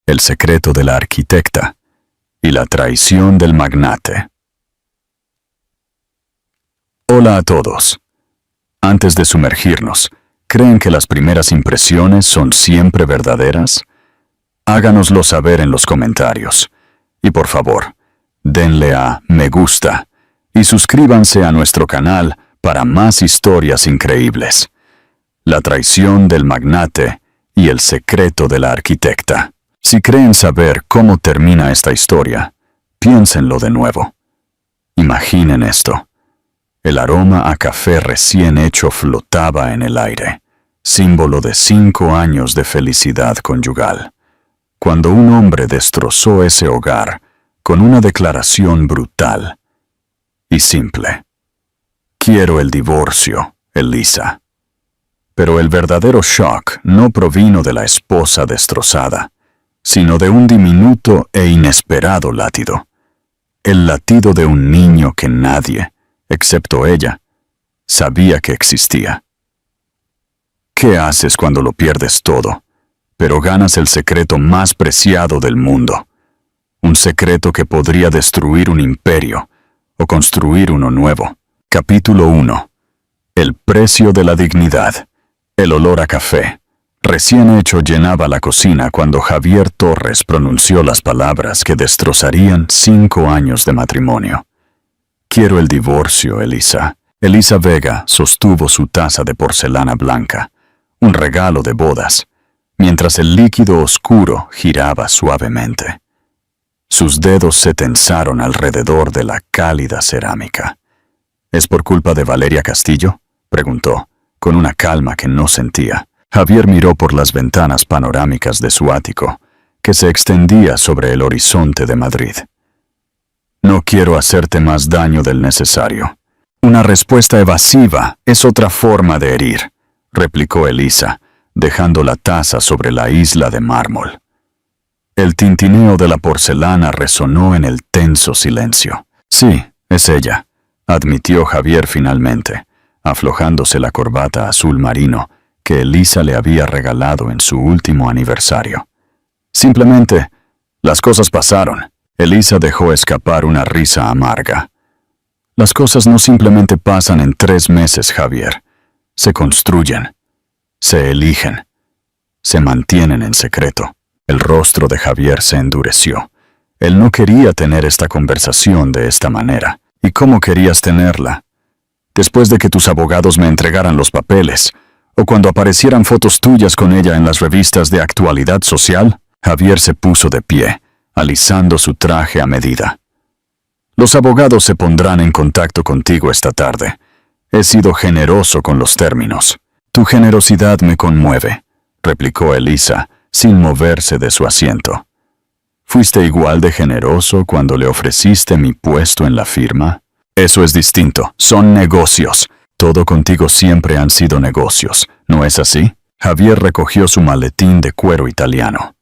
el secreto de la arquitecta y la traición del magnate. Hola a todos. Antes de sumergirnos, ¿creen que las primeras impresiones son siempre verdaderas? Háganoslo saber en los comentarios. Y por favor, denle a me gusta y suscríbanse a nuestro canal para más historias increíbles. La traición del magnate y el secreto de la arquitecta. Si creen saber cómo termina esta historia, piénsenlo de nuevo. Imaginen esto. El aroma a café recién hecho flotaba en el aire, símbolo de 5 años de felicidad conyugal. Cuando un hombre destrozó ese hogar con una declaración brutal y simple. Quiero el divorcio, Elisa. Pero el verdadero shock no provino de la esposa destrozada, sino de un diminuto e inesperado latido. El latido de un niño que nadie, excepto ella, sabía que existía. ¿Qué haces cuando lo pierdes todo, pero ganas el secreto más preciado del mundo? Un secreto que podría destruir un imperio o construir uno nuevo. Capítulo 1. El precio de la dignidad. El olor a café, recién hecho, llenaba la cocina cuando Javier Torres pronunció las palabras que destrozarían 5 años de matrimonio. Quiero el divorcio, Elisa. Elisa Vega sostuvo su taza de porcelana blanca, un regalo de bodas, mientras el líquido oscuro giraba suavemente. Sus dedos se tensaron alrededor de la cálida cerámica. ¿Es por culpa de Valeria Castillo?, preguntó, con una calma que no sentía. Javier miró por las ventanas panorámicas de su ático, que se extendía sobre el horizonte de Madrid. No quiero hacerte más daño del necesario. Una respuesta evasiva es otra forma de herir, replicó Elisa, dejando la taza sobre la isla de mármol. El tintineo de la porcelana resonó en el tenso silencio. Sí, es ella, admitió Javier finalmente, aflojándose la corbata azul marino que Elisa le había regalado en su último aniversario. Simplemente, las cosas pasaron. Elisa dejó escapar una risa amarga. Las cosas no simplemente pasan en 3 meses, Javier. Se construyen, se eligen, se mantienen en secreto. El rostro de Javier se endureció. Él no quería tener esta conversación de esta manera. ¿Y cómo querías tenerla? Después de que tus abogados me entregaran los papeles, o cuando aparecieran fotos tuyas con ella en las revistas de actualidad social. Javier se puso de pie, alisando su traje a medida. Los abogados se pondrán en contacto contigo esta tarde. He sido generoso con los términos. Tu generosidad me conmueve, replicó Elisa, sin moverse de su asiento. ¿Fuiste igual de generoso cuando le ofreciste mi puesto en la firma? Eso es distinto. Son negocios. Todo contigo siempre han sido negocios, ¿no es así? Javier recogió su maletín de cuero italiano.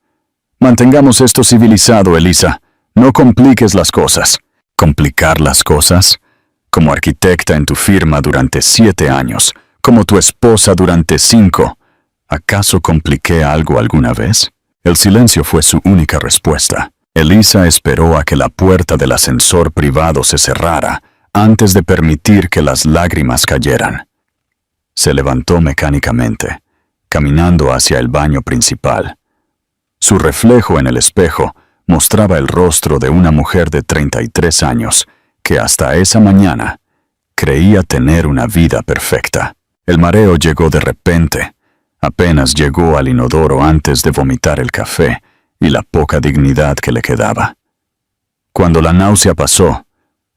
Mantengamos esto civilizado, Elisa. No compliques las cosas. ¿Complicar las cosas? Como arquitecta en tu firma durante 7 años, como tu esposa durante 5. ¿Acaso compliqué algo alguna vez? El silencio fue su única respuesta. Elisa esperó a que la puerta del ascensor privado se cerrara antes de permitir que las lágrimas cayeran. Se levantó mecánicamente, caminando hacia el baño principal. Su reflejo en el espejo mostraba el rostro de una mujer de 33 años que hasta esa mañana creía tener una vida perfecta. El mareo llegó de repente. Apenas llegó al inodoro antes de vomitar el café y la poca dignidad que le quedaba. Cuando la náusea pasó,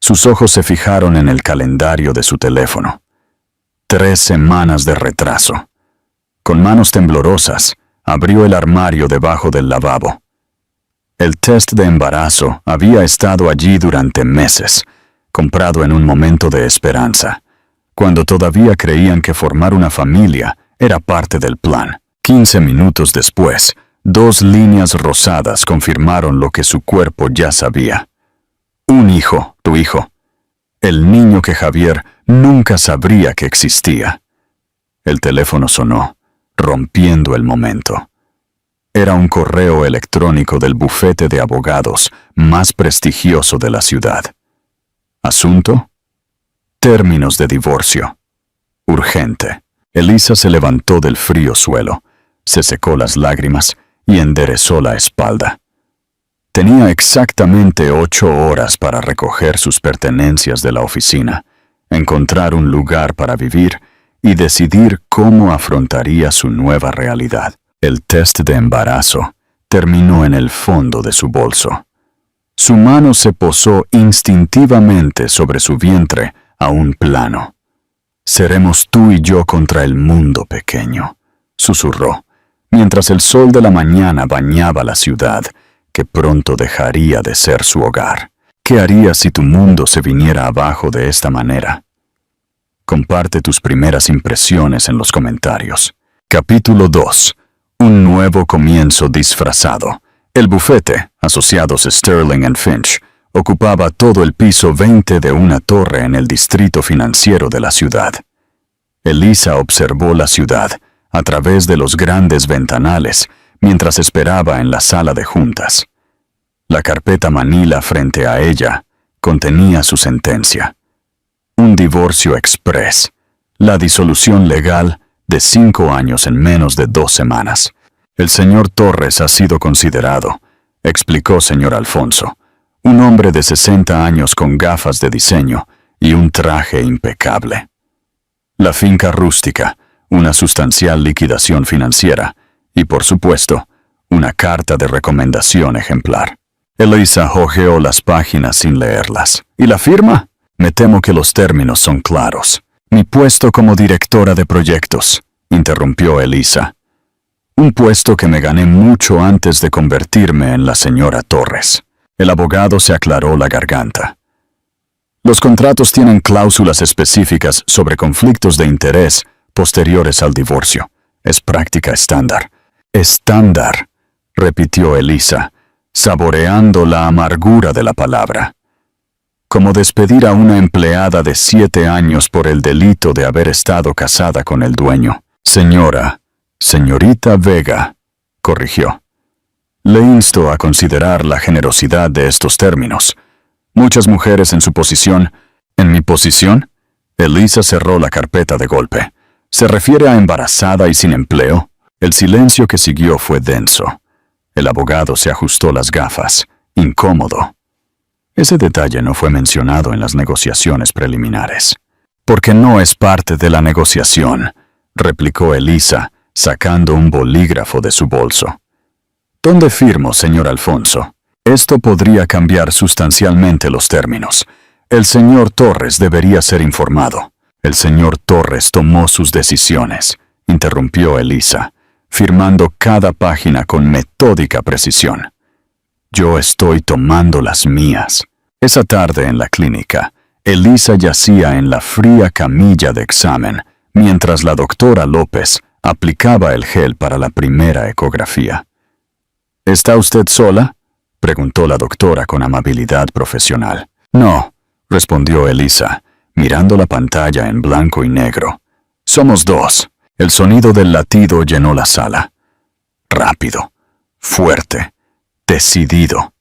sus ojos se fijaron en el calendario de su teléfono. 3 semanas de retraso. Con manos temblorosas, abrió el armario debajo del lavabo. El test de embarazo había estado allí durante meses, comprado en un momento de esperanza, cuando todavía creían que formar una familia era parte del plan. 15 minutos después, 2 líneas rosadas confirmaron lo que su cuerpo ya sabía. Un hijo, tu hijo. El niño que Javier nunca sabría que existía. El teléfono sonó, rompiendo el momento. Era un correo electrónico del bufete de abogados más prestigioso de la ciudad. ¿Asunto? Términos de divorcio. Urgente. Elisa se levantó del frío suelo, se secó las lágrimas y enderezó la espalda. Tenía exactamente 8 horas para recoger sus pertenencias de la oficina, encontrar un lugar para vivir y decidir cómo afrontaría su nueva realidad. El test de embarazo terminó en el fondo de su bolso. Su mano se posó instintivamente sobre su vientre a un plano. «Seremos tú y yo contra el mundo, pequeño», susurró, mientras el sol de la mañana bañaba la ciudad, que pronto dejaría de ser su hogar. ¿Qué harías si tu mundo se viniera abajo de esta manera? Comparte tus primeras impresiones en los comentarios. Capítulo 2. Un nuevo comienzo disfrazado. El bufete, asociados Sterling & Finch, ocupaba todo el piso 20 de una torre en el distrito financiero de la ciudad. Elisa observó la ciudad a través de los grandes ventanales mientras esperaba en la sala de juntas. La carpeta manila frente a ella contenía su sentencia. Un divorcio express, la disolución legal de 5 años en menos de 2 semanas. El señor Torres ha sido considerado, explicó señor Alfonso, un hombre de 60 años con gafas de diseño y un traje impecable. La finca rústica, una sustancial liquidación financiera y, por supuesto, una carta de recomendación ejemplar. Elisa hojeó las páginas sin leerlas. ¿Y la firma? Me temo que los términos son claros. Mi puesto como directora de proyectos, interrumpió Elisa. Un puesto que me gané mucho antes de convertirme en la señora Torres. El abogado se aclaró la garganta. Los contratos tienen cláusulas específicas sobre conflictos de interés posteriores al divorcio. Es práctica estándar. Estándar, repitió Elisa, saboreando la amargura de la palabra. Como despedir a una empleada de 7 años por el delito de haber estado casada con el dueño. Señorita Vega, corrigió. Le insto a considerar la generosidad de estos términos. Muchas mujeres en su posición... ¿En mi posición? Elisa cerró la carpeta de golpe. ¿Se refiere a embarazada y sin empleo? El silencio que siguió fue denso. El abogado se ajustó las gafas, incómodo. Ese detalle no fue mencionado en las negociaciones preliminares. «Porque no es parte de la negociación», replicó Elisa, sacando un bolígrafo de su bolso. «¿Dónde firmo, señor Alfonso? Esto podría cambiar sustancialmente los términos. El señor Torres debería ser informado». «El señor Torres tomó sus decisiones», interrumpió Elisa, firmando cada página con metódica precisión. «Yo estoy tomando las mías». Esa tarde en la clínica, Elisa yacía en la fría camilla de examen, mientras la doctora López aplicaba el gel para la primera ecografía. «¿Está usted sola?», preguntó la doctora con amabilidad profesional. «No», respondió Elisa, mirando la pantalla en blanco y negro. «Somos 2. El sonido del latido llenó la sala. Rápido, fuerte, decidido.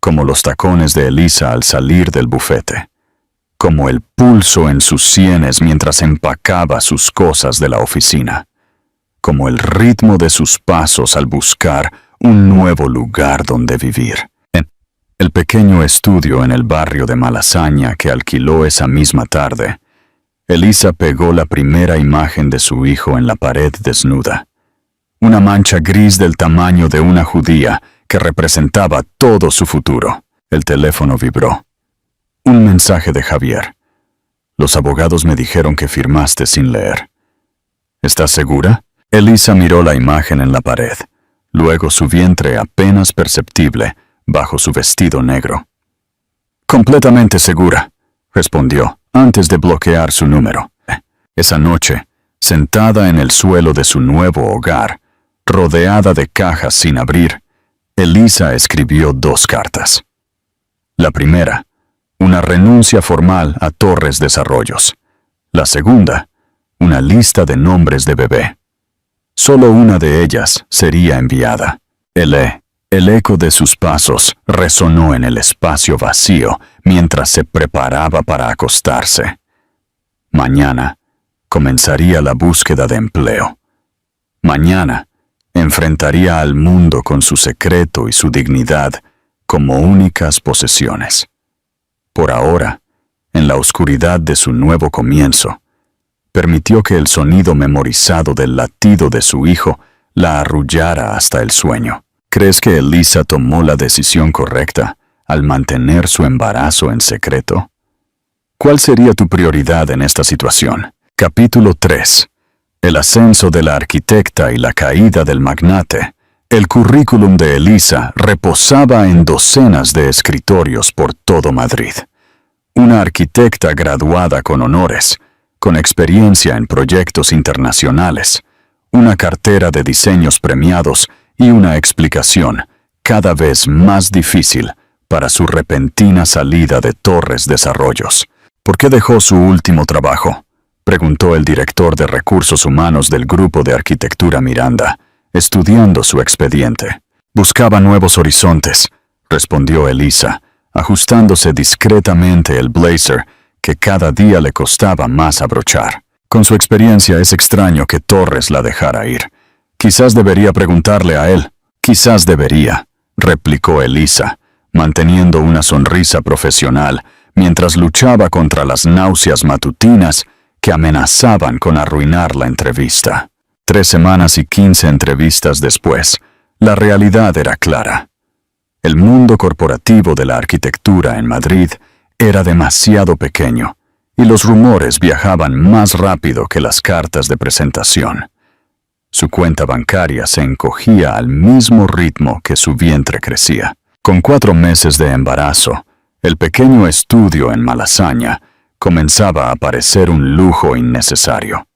Como los tacones de Elisa al salir del bufete. Como el pulso en sus sienes mientras empacaba sus cosas de la oficina. Como el ritmo de sus pasos al buscar un nuevo lugar donde vivir. En el pequeño estudio en el barrio de Malasaña que alquiló esa misma tarde, Elisa pegó la primera imagen de su hijo en la pared desnuda. Una mancha gris del tamaño de una judía que representaba todo su futuro. El teléfono vibró. Un mensaje de Javier. «Los abogados me dijeron que firmaste sin leer». «¿Estás segura?» Elisa miró la imagen en la pared, luego su vientre apenas perceptible bajo su vestido negro. «Completamente segura», respondió, antes de bloquear su número. Esa noche, sentada en el suelo de su nuevo hogar, rodeada de cajas sin abrir, Elisa escribió 2 cartas. La primera, una renuncia formal a Torres Desarrollos. La segunda, una lista de nombres de bebé. Solo una de ellas sería enviada. El eco de sus pasos resonó en el espacio vacío mientras se preparaba para acostarse. Mañana comenzaría la búsqueda de empleo. Mañana enfrentaría al mundo con su secreto y su dignidad como únicas posesiones. Por ahora, en la oscuridad de su nuevo comienzo, permitió que el sonido memorizado del latido de su hijo la arrullara hasta el sueño. ¿Crees que Elisa tomó la decisión correcta al mantener su embarazo en secreto? ¿Cuál sería tu prioridad en esta situación? Capítulo 3. El ascenso de la arquitecta y la caída del magnate. El currículum de Elisa reposaba en docenas de escritorios por todo Madrid. Una arquitecta graduada con honores, con experiencia en proyectos internacionales, una cartera de diseños premiados y una explicación cada vez más difícil para su repentina salida de Torres Desarrollos. ¿Por qué dejó su último trabajo?, preguntó el director de Recursos Humanos del Grupo de Arquitectura Miranda, estudiando su expediente. Buscaba nuevos horizontes, respondió Elisa, ajustándose discretamente el blazer que cada día le costaba más abrochar. Con su experiencia es extraño que Torres la dejara ir. Quizás debería preguntarle a él. Quizás debería, replicó Elisa, manteniendo una sonrisa profesional mientras luchaba contra las náuseas matutinas que amenazaban con arruinar la entrevista. 3 semanas y 15 entrevistas después, la realidad era clara. El mundo corporativo de la arquitectura en Madrid era demasiado pequeño, y los rumores viajaban más rápido que las cartas de presentación. Su cuenta bancaria se encogía al mismo ritmo que su vientre crecía. Con 4 meses de embarazo, el pequeño estudio en Malasaña comenzaba a parecer un lujo innecesario.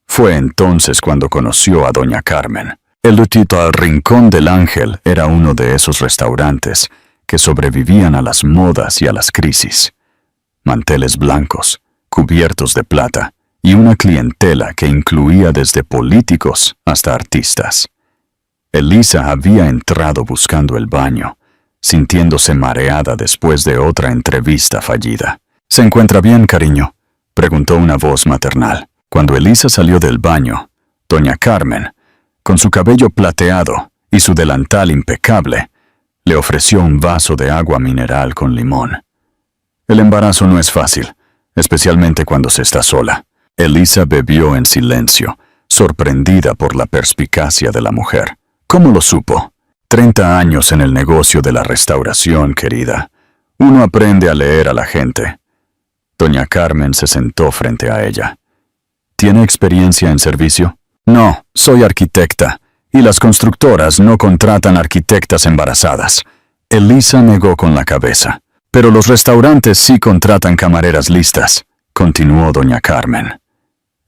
Fue entonces cuando conoció a doña Carmen. El Lutito al Rincón del Ángel era uno de esos restaurantes que sobrevivían a las modas y a las crisis. Manteles blancos, cubiertos de plata, y una clientela que incluía desde políticos hasta artistas. Elisa había entrado buscando el baño, sintiéndose mareada después de otra entrevista fallida. ¿Se encuentra bien, cariño?, preguntó una voz maternal. Cuando Elisa salió del baño, doña Carmen, con su cabello plateado y su delantal impecable, le ofreció un vaso de agua mineral con limón. El embarazo no es fácil, especialmente cuando se está sola. Elisa bebió en silencio, sorprendida por la perspicacia de la mujer. ¿Cómo lo supo? 30 años en el negocio de la restauración, querida. Uno aprende a leer a la gente. Doña Carmen se sentó frente a ella. ¿Tiene experiencia en servicio? No, soy arquitecta, y las constructoras no contratan arquitectas embarazadas. Elisa negó con la cabeza. Pero los restaurantes sí contratan camareras listas, continuó doña Carmen.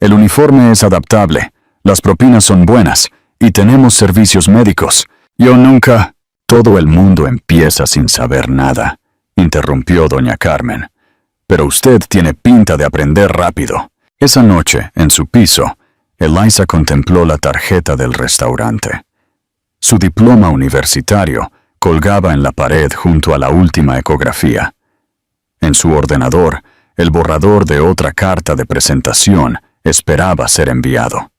El uniforme es adaptable, las propinas son buenas, y tenemos servicios médicos. Yo nunca... Todo el mundo empieza sin saber nada, interrumpió doña Carmen. Pero usted tiene pinta de aprender rápido. Esa noche, en su piso, Elisa contempló la tarjeta del restaurante. Su diploma universitario colgaba en la pared junto a la última ecografía. En su ordenador, el borrador de otra carta de presentación esperaba ser enviado.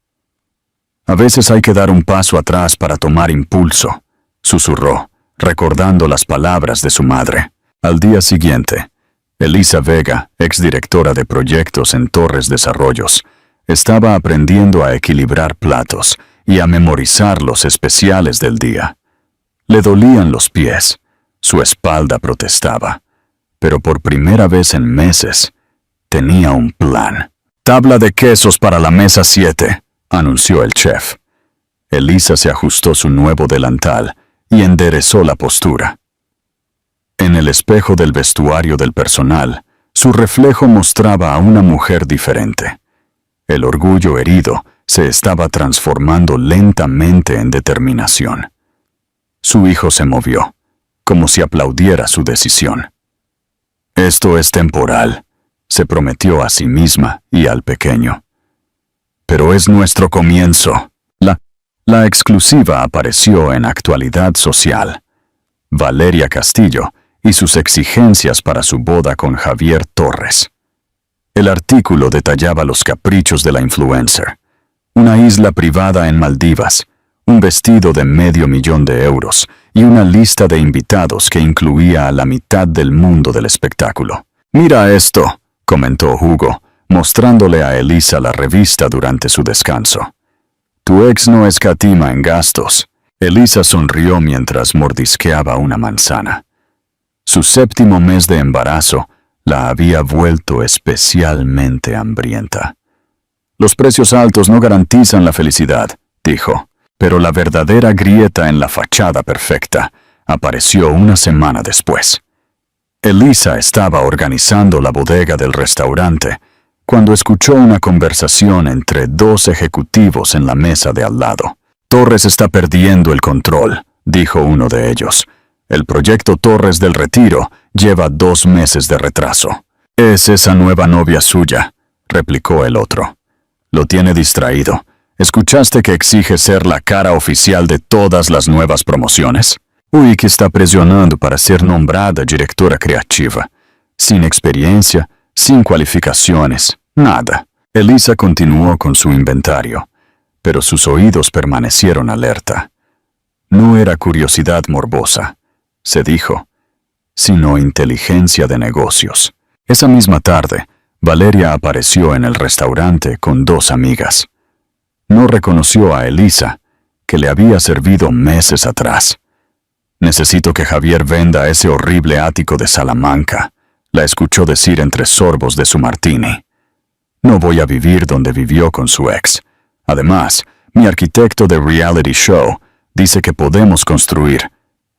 A veces hay que dar un paso atrás para tomar impulso, susurró, recordando las palabras de su madre. Al día siguiente, Elisa Vega, exdirectora de proyectos en Torres Desarrollos, estaba aprendiendo a equilibrar platos y a memorizar los especiales del día. Le dolían los pies, su espalda protestaba, pero por primera vez en meses tenía un plan. «Tabla de quesos para la mesa 7», anunció el chef. Elisa se ajustó su nuevo delantal y enderezó la postura. En el espejo del vestuario del personal, su reflejo mostraba a una mujer diferente. El orgullo herido se estaba transformando lentamente en determinación. Su hijo se movió, como si aplaudiera su decisión. «Esto es temporal», se prometió a sí misma y al pequeño. «Pero es nuestro comienzo». La exclusiva apareció en Actualidad Social. Valeria Castillo y sus exigencias para su boda con Javier Torres. El artículo detallaba los caprichos de la influencer. Una isla privada en Maldivas, un vestido de $500,000 y una lista de invitados que incluía a la mitad del mundo del espectáculo. «Mira esto», comentó Hugo, mostrándole a Elisa la revista durante su descanso. «Tu ex no escatima en gastos». Elisa sonrió mientras mordisqueaba una manzana. Su 7º mes de embarazo la había vuelto especialmente hambrienta. «Los precios altos no garantizan la felicidad», dijo, pero la verdadera grieta en la fachada perfecta apareció una semana después. Elisa estaba organizando la bodega del restaurante cuando escuchó una conversación entre 2 ejecutivos en la mesa de al lado. «Torres está perdiendo el control», dijo uno de ellos. «El proyecto Torres del Retiro lleva 2 meses de retraso». «Es esa nueva novia suya», replicó el otro. «Lo tiene distraído. ¿Escuchaste que exige ser la cara oficial de todas las nuevas promociones? Uy, que está presionando para ser nombrada directora creativa. Sin experiencia, sin cualificaciones, nada». Elisa continuó con su inventario, pero sus oídos permanecieron alerta. No era curiosidad morbosa, se dijo, sino inteligencia de negocios. Esa misma tarde, Valeria apareció en el restaurante con 2 amigas. No reconoció a Elisa, que le había servido meses atrás. «Necesito que Javier venda ese horrible ático de Salamanca», la escuchó decir entre sorbos de su martini. «No voy a vivir donde vivió con su ex. Además, mi arquitecto de reality show dice que podemos construir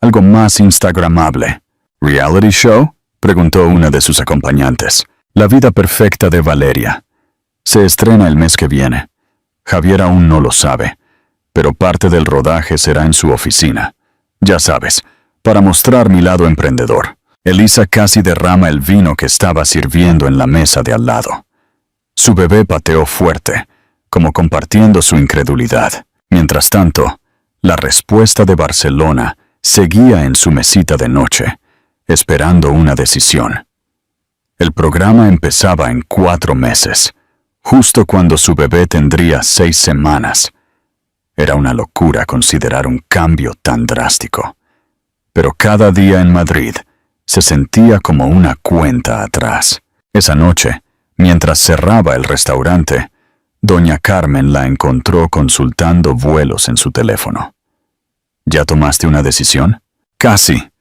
algo más instagramable». «¿Reality show?», preguntó una de sus acompañantes. «La vida perfecta de Valeria. Se estrena el mes que viene. Javier aún no lo sabe, pero parte del rodaje será en su oficina. Ya sabes, para mostrar mi lado emprendedor». Elisa casi derrama el vino que estaba sirviendo en la mesa de al lado. Su bebé pateó fuerte, como compartiendo su incredulidad. Mientras tanto, la respuesta de Barcelona seguía en su mesita de noche, esperando una decisión. El programa empezaba en 4 meses, justo cuando su bebé tendría 6 semanas. Era una locura considerar un cambio tan drástico. Pero cada día en Madrid se sentía como una cuenta atrás. Esa noche, mientras cerraba el restaurante, doña Carmen la encontró consultando vuelos en su teléfono. «¿Ya tomaste una decisión?» «Casi»,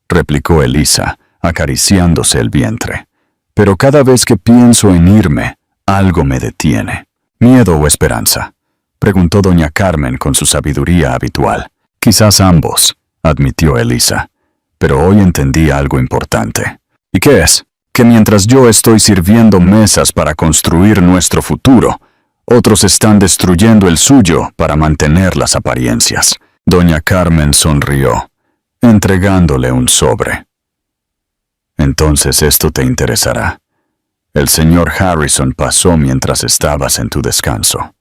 replicó Elisa, acariciándose el vientre. «Pero cada vez que pienso en irme, algo me detiene». «¿Miedo o esperanza?», preguntó doña Carmen con su sabiduría habitual. «Quizás ambos», admitió Elisa, «pero hoy entendí algo importante». «¿Y qué es?» «Que mientras yo estoy sirviendo mesas para construir nuestro futuro, otros están destruyendo el suyo para mantener las apariencias». Doña Carmen sonrió, entregándole un sobre. «Entonces esto te interesará. El señor Harrison pasó mientras estabas en tu descanso.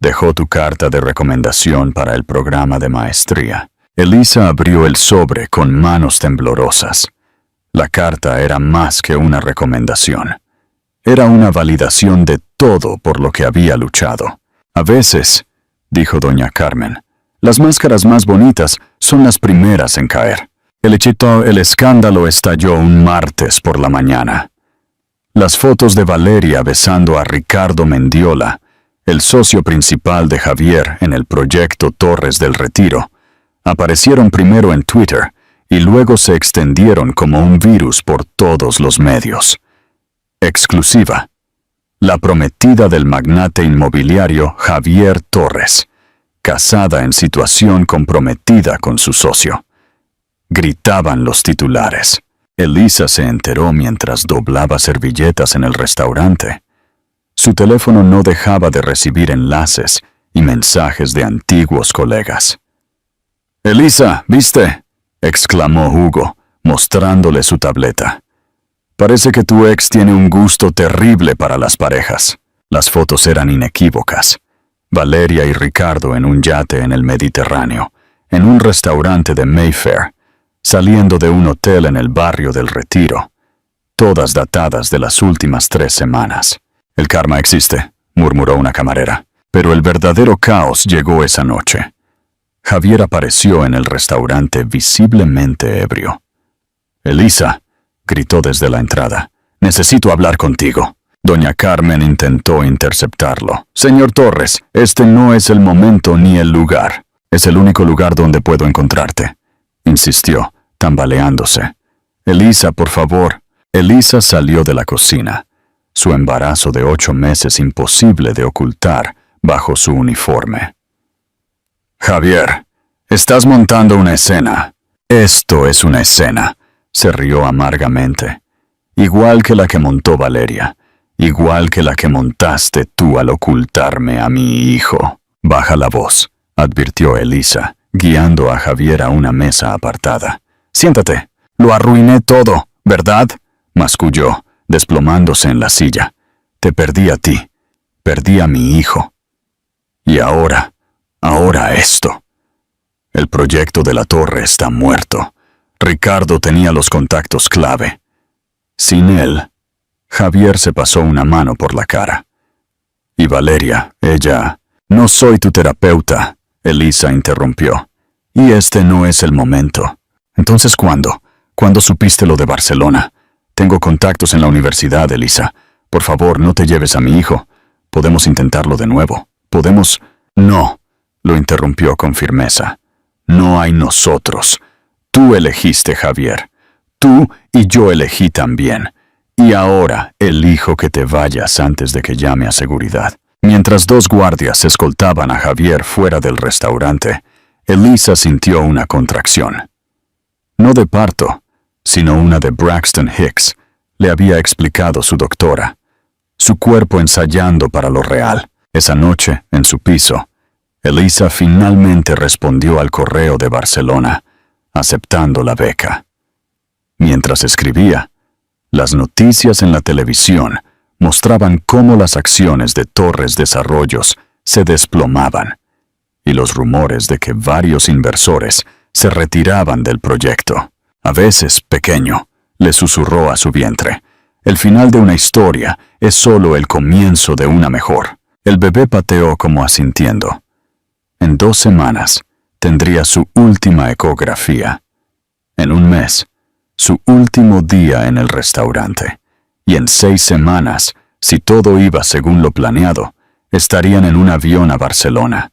Dejó tu carta de recomendación para el programa de maestría». Elisa abrió el sobre con manos temblorosas. La carta era más que una recomendación. Era una validación de todo por lo que había luchado. «A veces», dijo doña Carmen, «las máscaras más bonitas son las primeras en caer». El escándalo estalló un martes por la mañana. Las fotos de Valeria besando a Ricardo Mendiola, el socio principal de Javier en el proyecto Torres del Retiro, aparecieron primero en Twitter y luego se extendieron como un virus por todos los medios. Exclusiva. La prometida del magnate inmobiliario Javier Torres, casada en situación comprometida con su socio. Gritaban los titulares. Elisa se enteró mientras doblaba servilletas en el restaurante. Su teléfono no dejaba de recibir enlaces y mensajes de antiguos colegas. «Elisa, ¿viste?», exclamó Hugo, mostrándole su tableta. «Parece que tu ex tiene un gusto terrible para las parejas». Las fotos eran inequívocas. Valeria y Ricardo en un yate en el Mediterráneo, en un restaurante de Mayfair, saliendo de un hotel en el barrio del Retiro, todas datadas de las últimas 3 semanas. El karma existe, murmuró una camarera, pero el verdadero caos llegó esa noche. Javier apareció en el restaurante visiblemente ebrio. «Elisa», gritó desde la entrada, «necesito hablar contigo». Doña Carmen intentó interceptarlo. «Señor Torres, este no es el momento ni el lugar. Es el único lugar donde puedo encontrarte», insistió, tambaleándose. «Elisa, por favor». Elisa salió de la cocina, su embarazo de 8 meses imposible de ocultar bajo su uniforme. «Javier, estás montando una escena». «Esto es una escena», se rió amargamente. «Igual que la que montó Valeria. Igual que la que montaste tú al ocultarme a mi hijo». «Baja la voz», advirtió Elisa, guiando a Javier a una mesa apartada. «Siéntate. Lo arruiné todo, ¿verdad?», masculló, desplomándose en la silla. «Te perdí a ti. Perdí a mi hijo. Y ahora esto. El proyecto de la torre está muerto. Ricardo tenía los contactos clave. Sin él». Javier se pasó una mano por la cara. «Y Valeria, ella...» «No soy tu terapeuta», Elisa interrumpió. «Y este no es el momento». «Entonces, ¿cuándo? ¿Cuándo supiste lo de Barcelona? Tengo contactos en la universidad, Elisa. Por favor, no te lleves a mi hijo. Podemos intentarlo de nuevo. Podemos...» «No», lo interrumpió con firmeza. «No hay nosotros. Tú elegiste, Javier. Tú y yo elegí también. Y ahora elijo que te vayas antes de que llame a seguridad». Mientras 2 guardias escoltaban a Javier fuera del restaurante, Elisa sintió una contracción. No de parto, sino una de Braxton Hicks, le había explicado su doctora. Su cuerpo ensayando para lo real. Esa noche, en su piso, Elisa finalmente respondió al correo de Barcelona, aceptando la beca. Mientras escribía, las noticias en la televisión mostraban cómo las acciones de Torres Desarrollos se desplomaban y los rumores de que varios inversores se retiraban del proyecto. «A veces, pequeño», le susurró a su vientre, «el final de una historia es solo el comienzo de una mejor». El bebé pateó como asintiendo. En 2 semanas tendría su última ecografía. En 1 mes, su último día en el restaurante. Y en 6 semanas, si todo iba según lo planeado, estarían en un avión a Barcelona.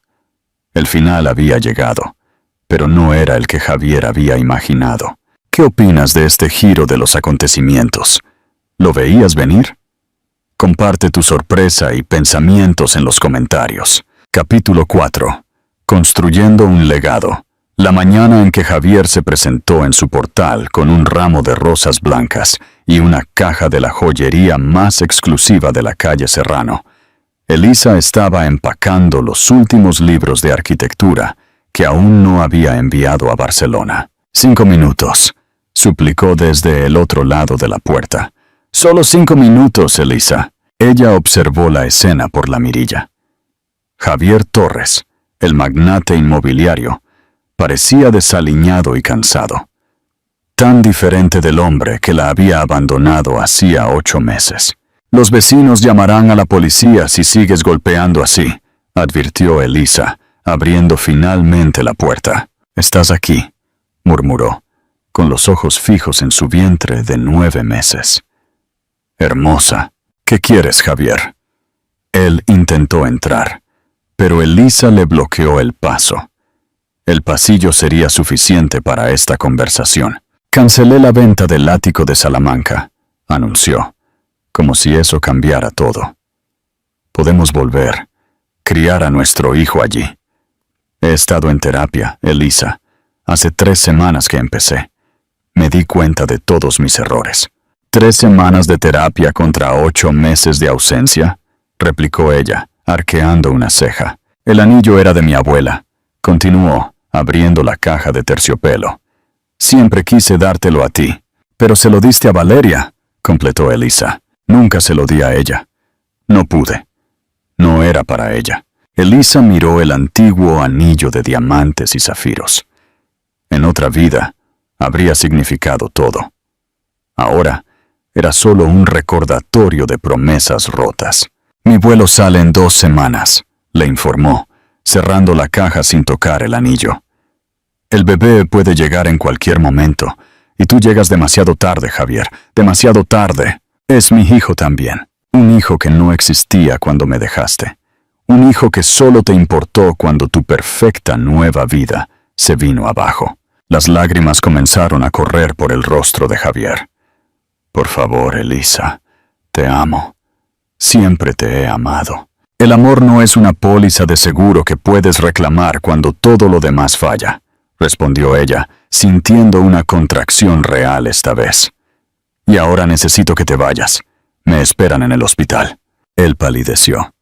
El final había llegado, pero no era el que Javier había imaginado. ¿Qué opinas de este giro de los acontecimientos? ¿Lo veías venir? Comparte tu sorpresa y pensamientos en los comentarios. Capítulo 4. Construyendo un legado. La mañana en que Javier se presentó en su portal con un ramo de rosas blancas y una caja de la joyería más exclusiva de la calle Serrano, Elisa estaba empacando los últimos libros de arquitectura que aún no había enviado a Barcelona. 5 minutos, suplicó desde el otro lado de la puerta. «Solo 5 minutos, Elisa». Ella observó la escena por la mirilla. Javier Torres, el magnate inmobiliario, parecía desaliñado y cansado. Tan diferente del hombre que la había abandonado hacía 8 meses. «Los vecinos llamarán a la policía si sigues golpeando así», advirtió Elisa, abriendo finalmente la puerta. «Estás aquí», murmuró, con los ojos fijos en su vientre de 9 meses. «Hermosa. ¿Qué quieres, Javier?» Él intentó entrar, pero Elisa le bloqueó el paso. El pasillo sería suficiente para esta conversación. «Cancelé la venta del ático de Salamanca», anunció, como si eso cambiara todo. «Podemos volver, criar a nuestro hijo allí». «He estado en terapia, Elisa. Hace 3 semanas que empecé. Me di cuenta de todos mis errores». «¿3 semanas de terapia contra 8 meses de ausencia?», replicó ella, arqueando una ceja. «El anillo era de mi abuela», continuó, abriendo la caja de terciopelo. «Siempre quise dártelo a ti». «Pero se lo diste a Valeria», completó Elisa. «Nunca se lo di a ella. No pude. No era para ella». Elisa miró el antiguo anillo de diamantes y zafiros. En otra vida, habría significado todo. Ahora, era solo un recordatorio de promesas rotas. Mi vuelo sale en 2 semanas, le informó, cerrando la caja sin tocar el anillo. El bebé puede llegar en cualquier momento, y tú llegas demasiado tarde, Javier, demasiado tarde. Es mi hijo también, un hijo que no existía cuando me dejaste, un hijo que solo te importó cuando tu perfecta nueva vida se vino abajo. Las lágrimas comenzaron a correr por el rostro de Javier. Por favor, Elisa, te amo. Siempre te he amado. El amor no es una póliza de seguro que puedes reclamar cuando todo lo demás falla, respondió ella, sintiendo una contracción real esta vez. Y ahora necesito que te vayas. Me esperan en el hospital. Él palideció.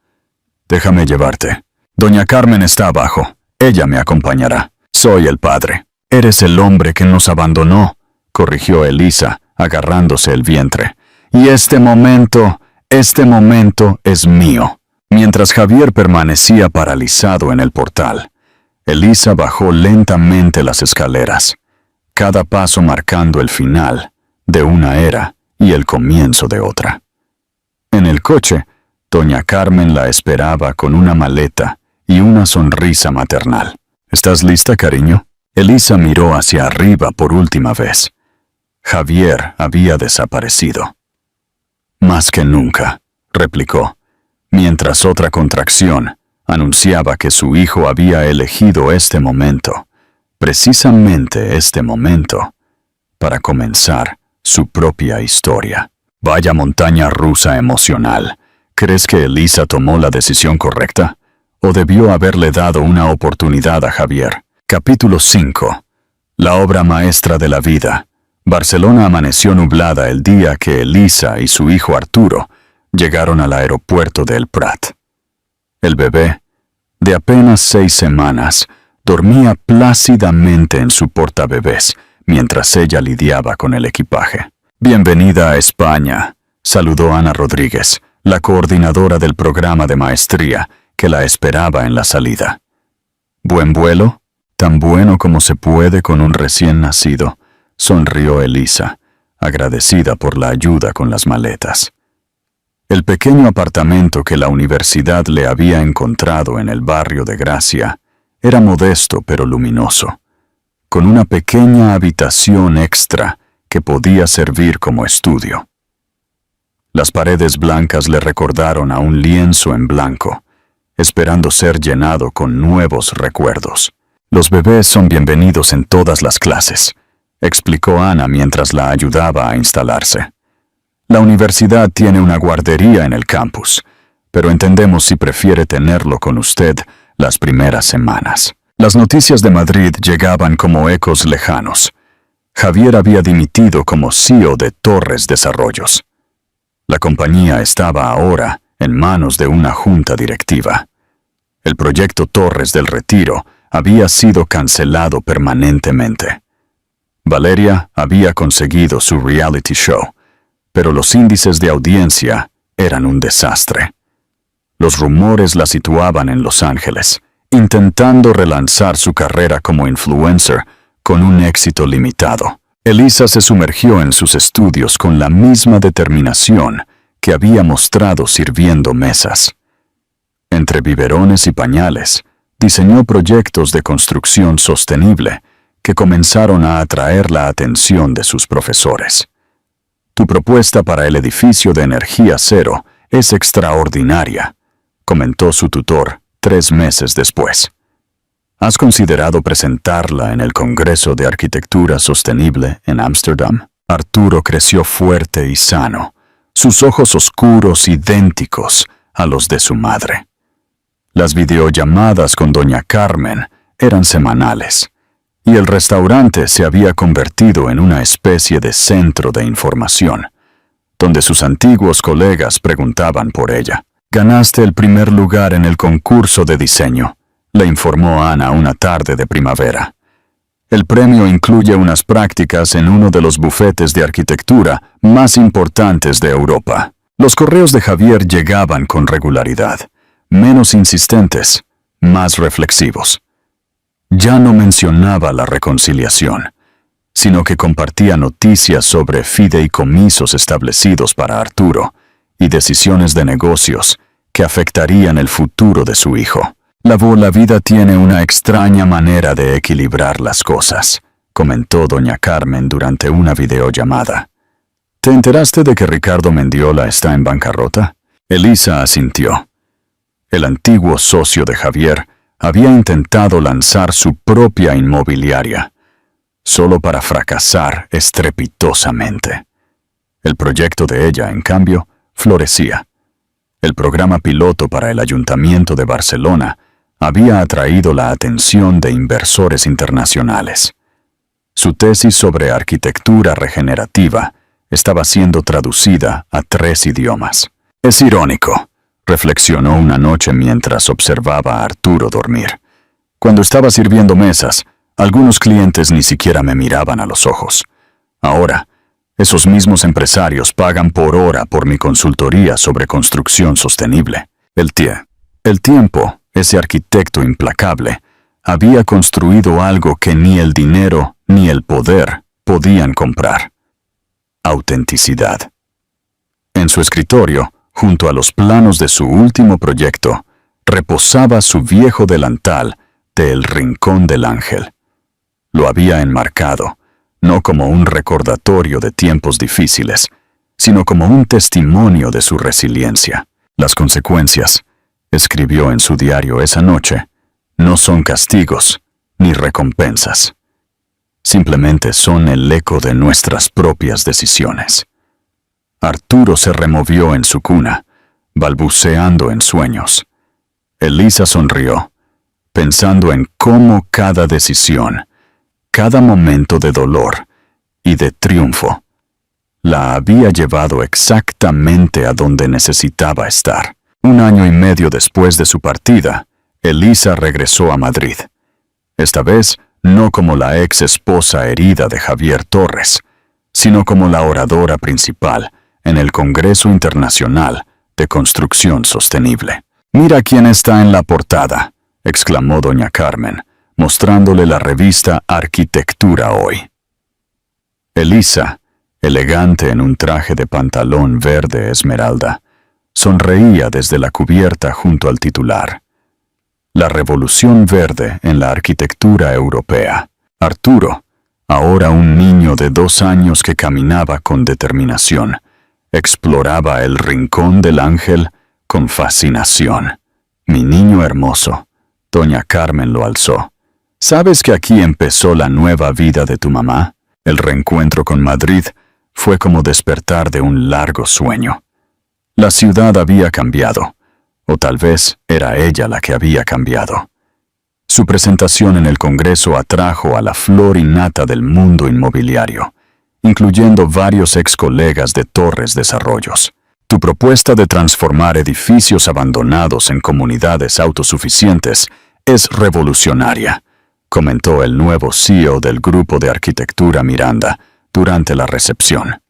Déjame llevarte. Doña Carmen está abajo. Ella me acompañará. Soy el padre. Eres el hombre que nos abandonó, corrigió Elisa, agarrándose el vientre. Y este momento es mío. Mientras Javier permanecía paralizado en el portal, Elisa bajó lentamente las escaleras, cada paso marcando el final de una era y el comienzo de otra. En el coche, doña Carmen la esperaba con una maleta y una sonrisa maternal. ¿Estás lista, cariño? Elisa miró hacia arriba por última vez. Javier había desaparecido. Más que nunca, replicó, mientras otra contracción anunciaba que su hijo había elegido este momento, precisamente este momento, para comenzar su propia historia. Vaya montaña rusa emocional. ¿Crees que Elisa tomó la decisión correcta? ¿O debió haberle dado una oportunidad a Javier? Capítulo 5. La obra maestra de la vida. Barcelona amaneció nublada el día que Elisa y su hijo Arturo llegaron al aeropuerto de El Prat. El bebé, de apenas 6 semanas, dormía plácidamente en su portabebés mientras ella lidiaba con el equipaje. Bienvenida a España, saludó Ana Rodríguez, la coordinadora del programa de maestría, que la esperaba en la salida. ¿Buen vuelo? Tan bueno como se puede con un recién nacido, sonrió Elisa, agradecida por la ayuda con las maletas. El pequeño apartamento que la universidad le había encontrado en el barrio de Gracia era modesto pero luminoso, con una pequeña habitación extra que podía servir como estudio. Las paredes blancas le recordaron a un lienzo en blanco, esperando ser llenado con nuevos recuerdos. Los bebés son bienvenidos en todas las clases, explicó Ana mientras la ayudaba a instalarse. La universidad tiene una guardería en el campus, pero entendemos si prefiere tenerlo con usted las primeras semanas. Las noticias de Madrid llegaban como ecos lejanos. Javier había dimitido como CEO de Torres Desarrollos. La compañía estaba ahora en manos de una junta directiva. El proyecto Torres del Retiro había sido cancelado permanentemente. Valeria había conseguido su reality show, pero los índices de audiencia eran un desastre. Los rumores la situaban en Los Ángeles, intentando relanzar su carrera como influencer con un éxito limitado. Elisa se sumergió en sus estudios con la misma determinación que había mostrado sirviendo mesas. Entre biberones y pañales, diseñó proyectos de construcción sostenible que comenzaron a atraer la atención de sus profesores. Tu propuesta para el edificio de energía cero es extraordinaria, comentó su tutor 3 meses después. ¿Has considerado presentarla en el Congreso de Arquitectura Sostenible en Ámsterdam? Arturo creció fuerte y sano, sus ojos oscuros idénticos a los de su madre. Las videollamadas con doña Carmen eran semanales, y el restaurante se había convertido en una especie de centro de información, donde sus antiguos colegas preguntaban por ella. Ganaste el primer lugar en el concurso de diseño, le informó Ana una tarde de primavera. El premio incluye unas prácticas en uno de los bufetes de arquitectura más importantes de Europa. Los correos de Javier llegaban con regularidad, menos insistentes, más reflexivos. Ya no mencionaba la reconciliación, sino que compartía noticias sobre fideicomisos establecidos para Arturo y decisiones de negocios que afectarían el futuro de su hijo. La vida tiene una extraña manera de equilibrar las cosas, comentó doña Carmen durante una videollamada. ¿Te enteraste de que Ricardo Mendiola está en bancarrota? Elisa asintió. El antiguo socio de Javier había intentado lanzar su propia inmobiliaria, solo para fracasar estrepitosamente. El proyecto de ella, en cambio, florecía. El programa piloto para el Ayuntamiento de Barcelona había atraído la atención de inversores internacionales. Su tesis sobre arquitectura regenerativa estaba siendo traducida a 3 idiomas. Es irónico, reflexionó una noche mientras observaba a Arturo dormir. Cuando estaba sirviendo mesas, algunos clientes ni siquiera me miraban a los ojos. Ahora, esos mismos empresarios pagan por hora por mi consultoría sobre construcción sostenible. El tiempo, ese arquitecto implacable, había construido algo que ni el dinero ni el poder podían comprar. Autenticidad. En su escritorio, junto a los planos de su último proyecto, reposaba su viejo delantal de El Rincón del Ángel. Lo había enmarcado, no como un recordatorio de tiempos difíciles, sino como un testimonio de su resiliencia. Las consecuencias, escribió en su diario esa noche, no son castigos ni recompensas. Simplemente son el eco de nuestras propias decisiones. Arturo se removió en su cuna, balbuceando en sueños. Elisa sonrió, pensando en cómo cada decisión, cada momento de dolor y de triunfo, la había llevado exactamente a donde necesitaba estar. 1 año y medio después de su partida, Elisa regresó a Madrid. Esta vez, no como la ex esposa herida de Javier Torres, sino como la oradora principal en el Congreso Internacional de Construcción Sostenible. «Mira quién está en la portada», exclamó doña Carmen, mostrándole la revista Arquitectura Hoy. Elisa, elegante en un traje de pantalón verde esmeralda, sonreía desde la cubierta junto al titular. La revolución verde en la arquitectura europea. Arturo, ahora un niño de 2 años que caminaba con determinación, exploraba el Rincón del Ángel con fascinación. «Mi niño hermoso», doña Carmen lo alzó. «¿Sabes que aquí empezó la nueva vida de tu mamá?» El reencuentro con Madrid fue como despertar de un largo sueño. La ciudad había cambiado, o tal vez era ella la que había cambiado. Su presentación en el Congreso atrajo a la flor innata del mundo inmobiliario, incluyendo varios ex colegas de Torres Desarrollos. «Tu propuesta de transformar edificios abandonados en comunidades autosuficientes es revolucionaria», comentó el nuevo CEO del Grupo de Arquitectura Miranda durante la recepción.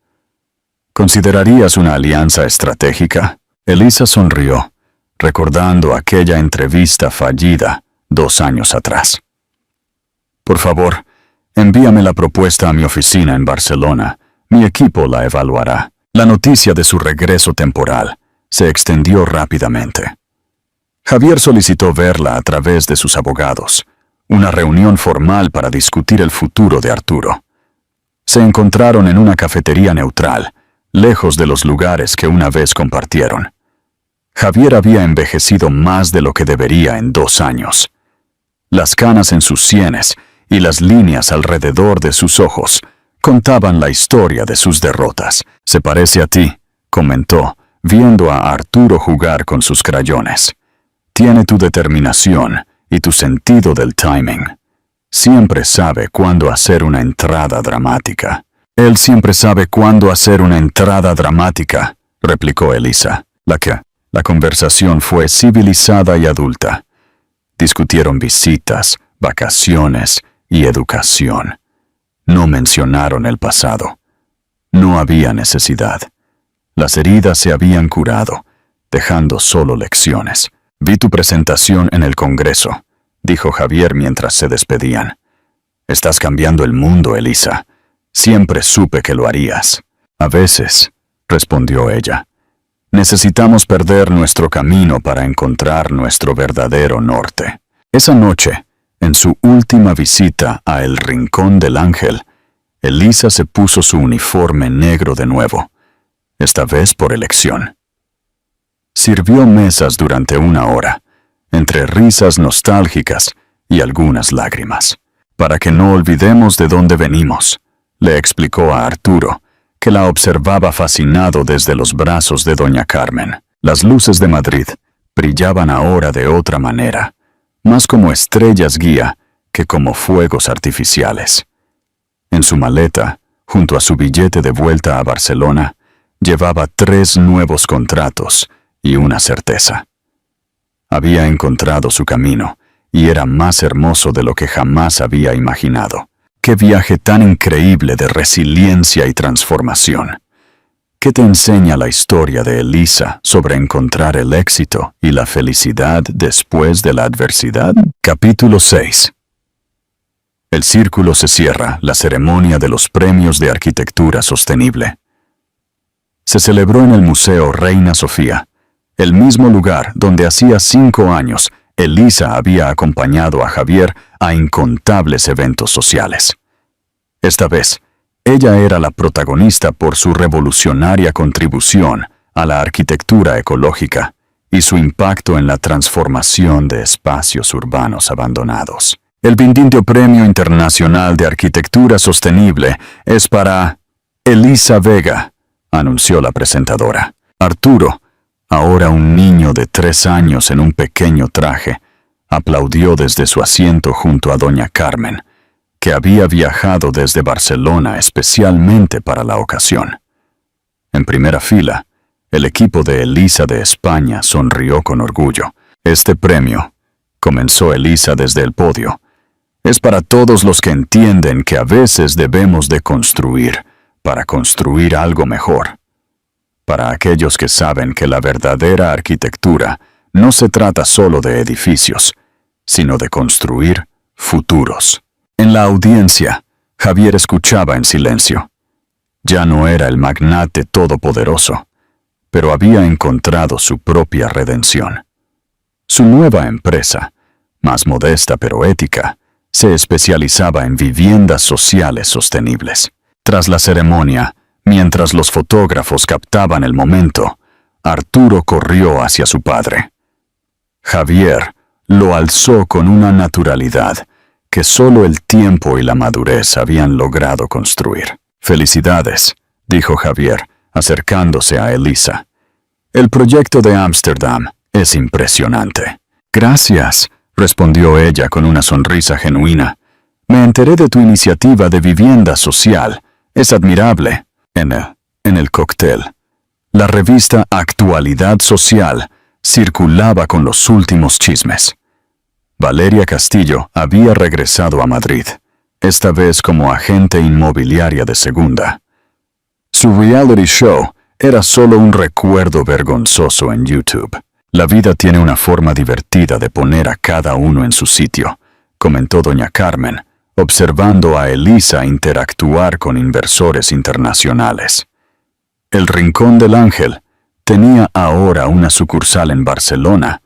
«¿Considerarías una alianza estratégica?» Elisa sonrió, recordando aquella entrevista fallida 2 años atrás. «Por favor, envíame la propuesta a mi oficina en Barcelona. Mi equipo la evaluará». La noticia de su regreso temporal se extendió rápidamente. Javier solicitó verla a través de sus abogados, una reunión formal para discutir el futuro de Arturo. Se encontraron en una cafetería neutral, lejos de los lugares que una vez compartieron. Javier había envejecido más de lo que debería en 2 años. Las canas en sus sienes y las líneas alrededor de sus ojos contaban la historia de sus derrotas. «Se parece a ti», comentó, viendo a Arturo jugar con sus crayones. «Tiene tu determinación y tu sentido del timing. Siempre sabe cuándo hacer una entrada dramática». «Él siempre sabe cuándo hacer una entrada dramática», replicó Elisa. La conversación fue civilizada y adulta. Discutieron visitas, vacaciones y educación. No mencionaron el pasado. No había necesidad. Las heridas se habían curado, dejando solo lecciones. Vi tu presentación en el Congreso, dijo Javier mientras se despedían. Estás cambiando el mundo, Elisa. Siempre supe que lo harías. A veces, respondió ella, necesitamos perder nuestro camino para encontrar nuestro verdadero norte. Esa noche, en su última visita a El Rincón del Ángel, Elisa se puso su uniforme negro de nuevo, esta vez por elección. Sirvió mesas durante 1 hora, entre risas nostálgicas y algunas lágrimas. Para que no olvidemos de dónde venimos, le explicó a Arturo, que la observaba fascinado desde los brazos de doña Carmen. Las luces de Madrid brillaban ahora de otra manera, más como estrellas guía que como fuegos artificiales. En su maleta, junto a su billete de vuelta a Barcelona, llevaba 3 nuevos contratos y una certeza. Había encontrado su camino y era más hermoso de lo que jamás había imaginado. ¡Qué viaje tan increíble de resiliencia y transformación! ¿Qué te enseña la historia de Elisa sobre encontrar el éxito y la felicidad después de la adversidad? Capítulo 6. El círculo se cierra, la ceremonia de los premios de arquitectura sostenible. Se celebró en el Museo Reina Sofía, el mismo lugar donde hacía 5 años Elisa había acompañado a Javier a incontables eventos sociales. Esta vez, ella era la protagonista por su revolucionaria contribución a la arquitectura ecológica y su impacto en la transformación de espacios urbanos abandonados. El 20º Premio Internacional de Arquitectura Sostenible es para Elisa Vega, anunció la presentadora. Arturo, ahora un niño de 3 años en un pequeño traje, aplaudió desde su asiento junto a doña Carmen, que había viajado desde Barcelona especialmente para la ocasión. En primera fila, el equipo de Elisa de España sonrió con orgullo. Este premio, comenzó Elisa desde el podio, es para todos los que entienden que a veces debemos de construir para construir algo mejor. Para aquellos que saben que la verdadera arquitectura no se trata solo de edificios, sino de construir futuros. En la audiencia, Javier escuchaba en silencio. Ya no era el magnate todopoderoso, pero había encontrado su propia redención. Su nueva empresa, más modesta pero ética, se especializaba en viviendas sociales sostenibles. Tras la ceremonia, mientras los fotógrafos captaban el momento, Arturo corrió hacia su padre. Javier lo alzó con una naturalidad que solo el tiempo y la madurez habían logrado construir. «Felicidades», dijo Javier, acercándose a Elisa. «El proyecto de Ámsterdam es impresionante». «Gracias», respondió ella con una sonrisa genuina. «Me enteré de tu iniciativa de vivienda social. Es admirable». En el cóctel, la revista Actualidad Social circulaba con los últimos chismes. Valeria Castillo había regresado a Madrid, esta vez como agente inmobiliaria de segunda. Su reality show era solo un recuerdo vergonzoso en YouTube. «La vida tiene una forma divertida de poner a cada uno en su sitio», comentó doña Carmen, observando a Elisa interactuar con inversores internacionales. El Rincón del Ángel tenía ahora una sucursal en Barcelona,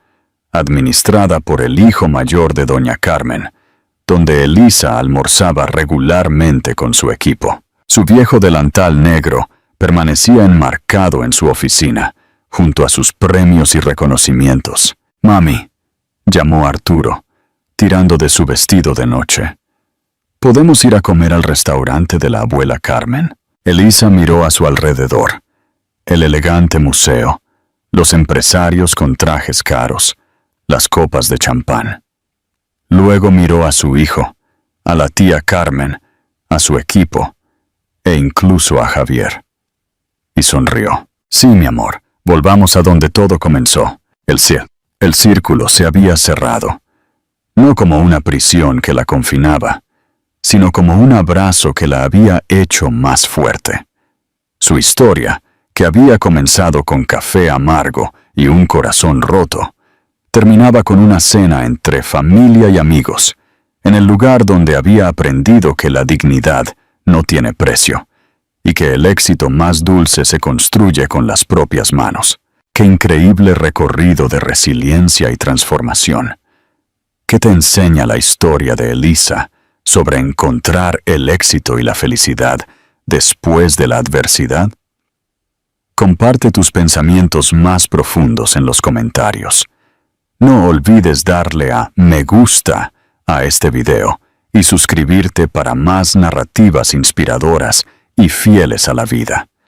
administrada por el hijo mayor de doña Carmen, donde Elisa almorzaba regularmente con su equipo. Su viejo delantal negro permanecía enmarcado en su oficina, junto a sus premios y reconocimientos. «Mami», llamó Arturo, tirando de su vestido de noche. «¿Podemos ir a comer al restaurante de la abuela Carmen?» Elisa miró a su alrededor. El elegante museo, los empresarios con trajes caros, las copas de champán. Luego miró a su hijo, a la tía Carmen, a su equipo, e incluso a Javier. Y sonrió. «Sí, mi amor, volvamos a donde todo comenzó. El círculo se había cerrado, no como una prisión que la confinaba, sino como un abrazo que la había hecho más fuerte. Su historia, que había comenzado con café amargo y un corazón roto, terminaba con una cena entre familia y amigos, en el lugar donde había aprendido que la dignidad no tiene precio y que el éxito más dulce se construye con las propias manos. ¡Qué increíble recorrido de resiliencia y transformación! ¿Qué te enseña la historia de Elisa sobre encontrar el éxito y la felicidad después de la adversidad? Comparte tus pensamientos más profundos en los comentarios. No olvides darle a me gusta a este video y suscribirte para más narrativas inspiradoras y fieles a la vida.